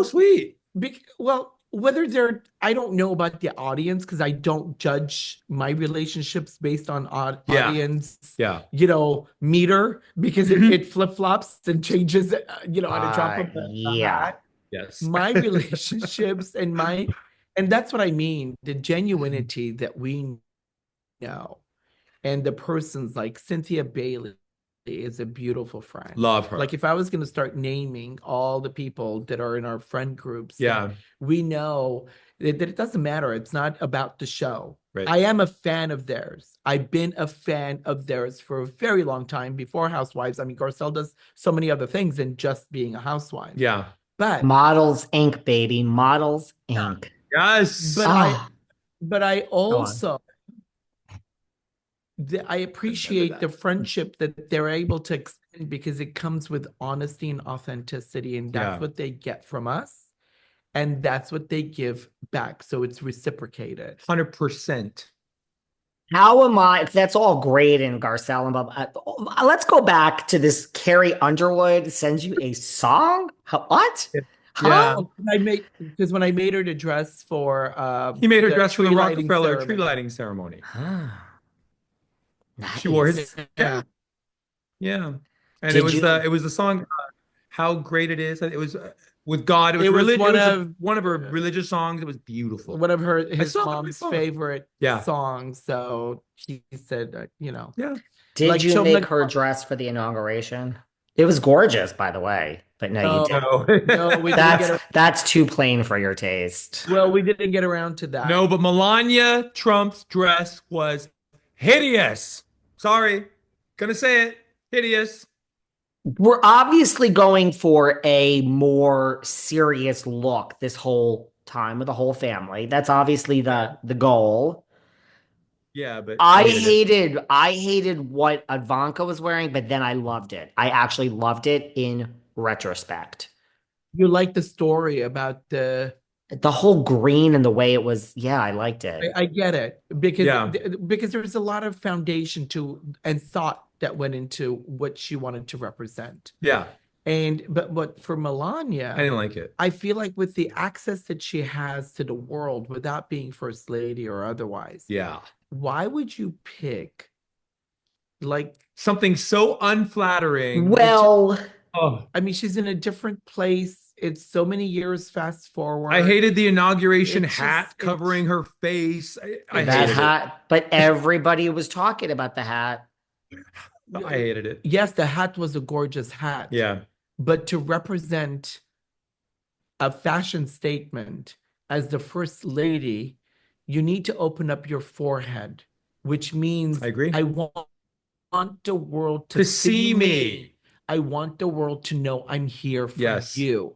sweet. Well, whether they're, I don't know about the audience because I don't judge my relationships based on Yeah. audience, Yeah. meter because it, Mhm. it flip-flops and changes, at a drop of a Yeah. hat. Yeah. Yes. My relationships and that's what I mean, the genuinity that we know. And the person's like Cynthia Bailey is a beautiful friend. Love Like her. if I was going to start naming all the people that are in our friend groups that Yeah. we know that it doesn't matter. It's not about the show. Right. I am a fan of theirs. I've been a fan of theirs for a very long time before Housewives. I mean, Garcelle does so many other things than just being a housewife. Yeah. But Models Inc., baby. Models Yeah. Inc. Yes. but I Ah, but I go on. also I Remember appreciate the that. friendship that they're able to extend because it comes with honesty and authenticity, and that's Yeah. what they get from us, and that's what they give back. So it's reciprocated. 100%. How am I? That's all great in Garcelle and Bob. Let's go back to this. Carrie Underwood sends you a song. What? Yeah. Huh? Oh, because when I made her to dress for He made her the dress for the tree lighting Rockefeller tree ceremony. lighting ceremony. Huh. She wore Nice. his, yeah, Yeah, yeah. And Did you? it was the song How Great It Is. It was with God. It was it was religion. It one was of one of her religious songs. It was beautiful. one of I his still have it on my mom's phone. favorite Yeah. songs. So she said, Yeah. Did like you Chom make her dress for the inauguration? It was gorgeous, by the way. But no, you did. no, No. no, we didn't That's get. that's too plain for your taste. Well, we didn't get around to that. No, but Melania Trump's dress was hideous. Sorry. Gonna say it. Hideous. We're obviously going for a more serious look this whole time with the whole family. That's obviously the goal. Yeah, but I I hated it. hated I hated what Ivanka was wearing, but then I loved it. I actually loved it in retrospect. You like the story about the. The whole green and the way it was, yeah, I liked it. I get it Yeah. because there's a lot of foundation to and thought that went into what she wanted to represent. Yeah. And but for I Melania, didn't like it. I feel like with the access that she has to the world without being first lady or otherwise, Yeah. why would you pick like Something so unflattering. Well, Oh, I mean, she's in a different place. It's so many years fast I forward. hated the inauguration It just hat covering her face. I it that hated just it. hat, but everybody was talking about the hat. I hated it. yes, the hat was a gorgeous hat, Yeah. but to represent a fashion statement as the first lady, you need to open up your forehead, which I means agree. I want the world to To see see me. me. I want the world to know I'm here for Yes. you.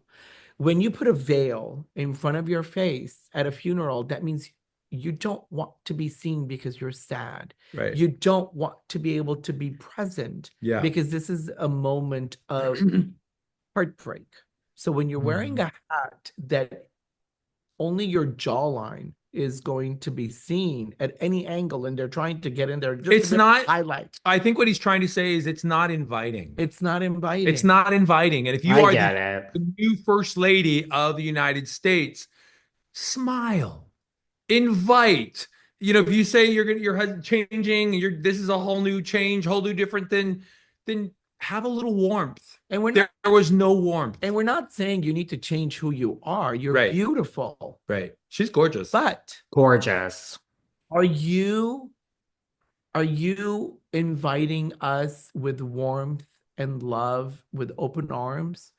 When you put a veil in front of your face at a funeral, that means you don't want to be seen because you're sad. Right. You don't want to be able to be present Yeah. because this is a moment of heartbreak. So when you're wearing Mhm. a hat that only your jawline is going to be seen at any angle, and they're trying to get in there just to It's be able to not, highlight, I think what he's trying to say is it's not inviting. it's not It's inviting. not inviting. And if you I are get it. the new first lady of the United States, smile, invite. If you say you're changing, this is a whole new change, whole new different, then have a little warmth. And we're There not was no warmth. and we're not saying you need to change who you are. You're Right. beautiful. Right. She's gorgeous. But Gorgeous. are you are you inviting us with warmth and love with open arms?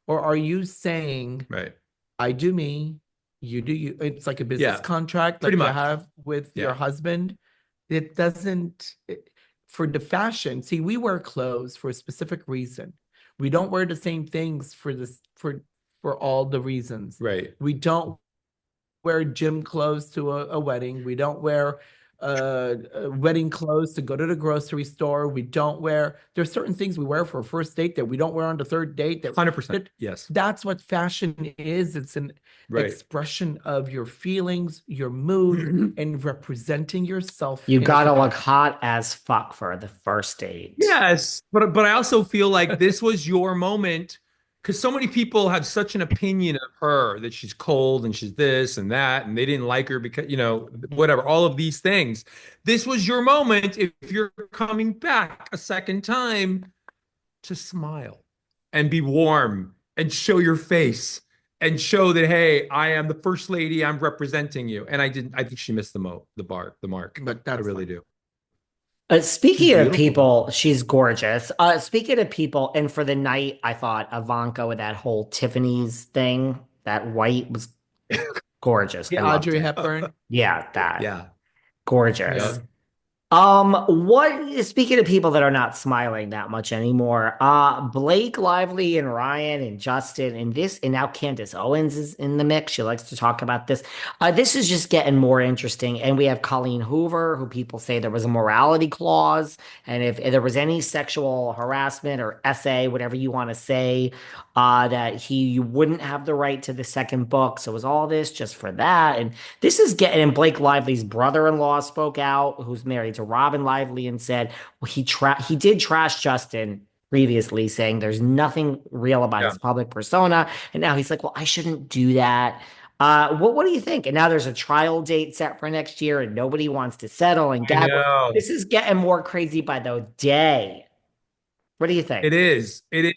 Or are you saying, Right. I do me, you do you? It's like a business Yeah. contract like Pretty you much. have with your Yeah. husband. It doesn't, for the fashion. See, we wear clothes for a specific reason. We don't wear the same things for all the reasons. Right. We don't wear gym clothes to a wedding. We don't wear wedding clothes to go to the grocery store. We don't wear, there's certain things we wear for a first date that we don't wear on the third date. 100%. Yes. That's what fashion is. It's an Right. expression of your feelings, your mood, and representing yourself You in a gotta look capacity. hot as fuck for the first date. Yes, but I also feel like this was your moment because so many people have such an opinion of her that she's cold and she's this and that, and they didn't like her because, whatever, all of these things. This was your moment if you're coming back a second time to smile and be warm and show your face and show that, hey, I am the first lady, I'm representing you. And I think she missed the mark. But I that's really fine. do. She's Speaking of beautiful though. people, she's gorgeous. Speaking of people, and for the night, I thought Ivanka with that whole Tiffany's thing, that white was gorgeous. I The loved Audrey it. Hepburn. Yeah, that Yeah. gorgeous. Yeah. Yeah. What speaking of people that are not smiling that much anymore, Blake Lively and Ryan and Justin and this, and now Candace Owens is in the mix. She likes to talk about this. This is just getting more interesting. And we have Colleen Hoover, who people say there was a morality clause, and if there was any sexual harassment or essay, whatever you want to say, that you wouldn't have the right to the second book. So it was all this just for that. And this is getting, and Blake Lively's brother-in-law spoke out, who's married to Robin Lively, and said, well, he did trash Justin previously, saying there's nothing real about Yeah. his public persona. And now he's like, well, I shouldn't do that. What do you think? And now there's a trial date set for next year, and nobody wants to settle. And I Gab, know. this is getting more crazy by the day. What do you think? It is. It is.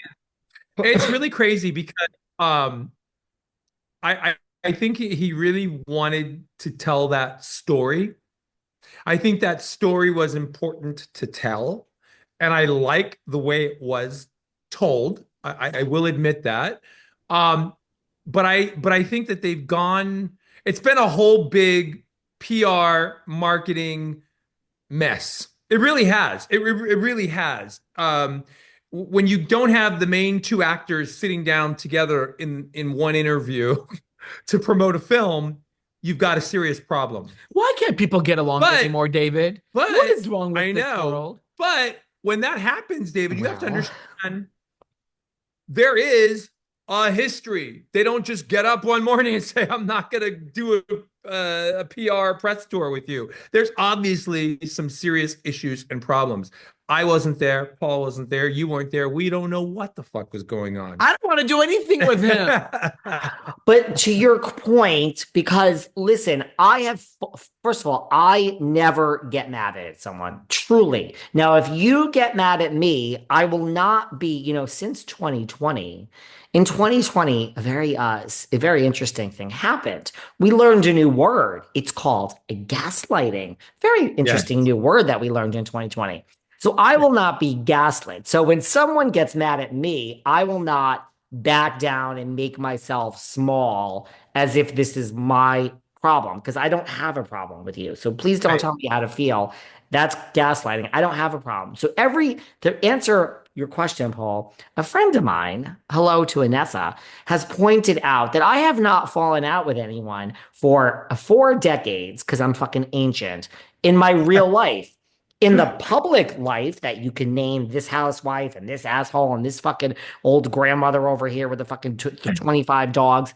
It's really crazy because um I think he really wanted to tell that story. I think that story was important to tell, and I like the way it was told. I will admit that. Um, but I think that they've gone. It's been a whole big PR marketing mess. It really has. It really has. When you don't have the main two actors sitting down together in one interview to promote a film, you've got a serious problem. Why can't people get along But anymore, David? but What is wrong I with this know. world? But when that happens, David, you have to Well, understand there is a history. They don't just get up one morning and say, I'm not going to do a PR press tour with you. There's obviously some serious issues and problems. I wasn't there. Paul wasn't there. You weren't there. We don't know what the fuck was going on. I don't want to do anything with him. but to your point, because listen, first of all, I never get mad at someone, truly. Now, if you get mad at me, I will not be, since 2020. In 2020, a very interesting thing happened. We learned a new word. It's called gaslighting. Very interesting Yes. new word that we learned in 2020. So I will not be gaslit. So when someone gets mad at me, I will not back down and make myself small as if this is my problem, because I don't have a problem with you. So please don't Right. tell me how to feel. That's gaslighting. I don't have a problem. So to answer your question, Paul, a friend of mine, hello to Anessa, has pointed out that I have not fallen out with anyone for 4 decades because I'm fucking ancient in my real life. In the public life that you can name this housewife and this asshole and this fucking old grandmother over here with the fucking 25 dogs,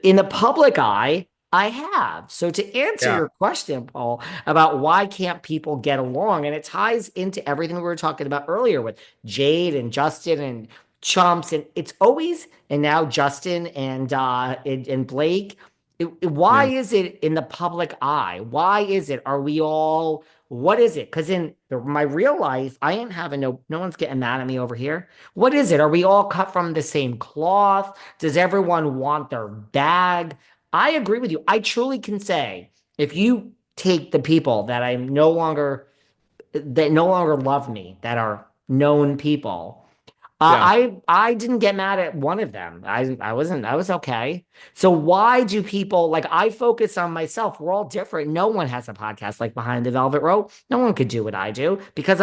in the public eye, I have. So to answer Yeah. your question, Paul, about why can't people get along, and it ties into everything we were talking about earlier with Jade and Justin and Chumps, and it's always, and now Justin and Blake. Why Yeah. is it in the public eye? Why is it? Are we all? What is it? Because in my real life, I ain't having no one's getting mad at me over here. What is it? Are we all cut from the same cloth? Does everyone want their bag? I agree with you. I truly can say if you take the people that no longer love me, that are known people, Yeah. I didn't get mad at one of them. I was okay. So why do people like I focus on myself? We're all different. No one has a podcast like Behind the Velvet Rope. No one could do what I do because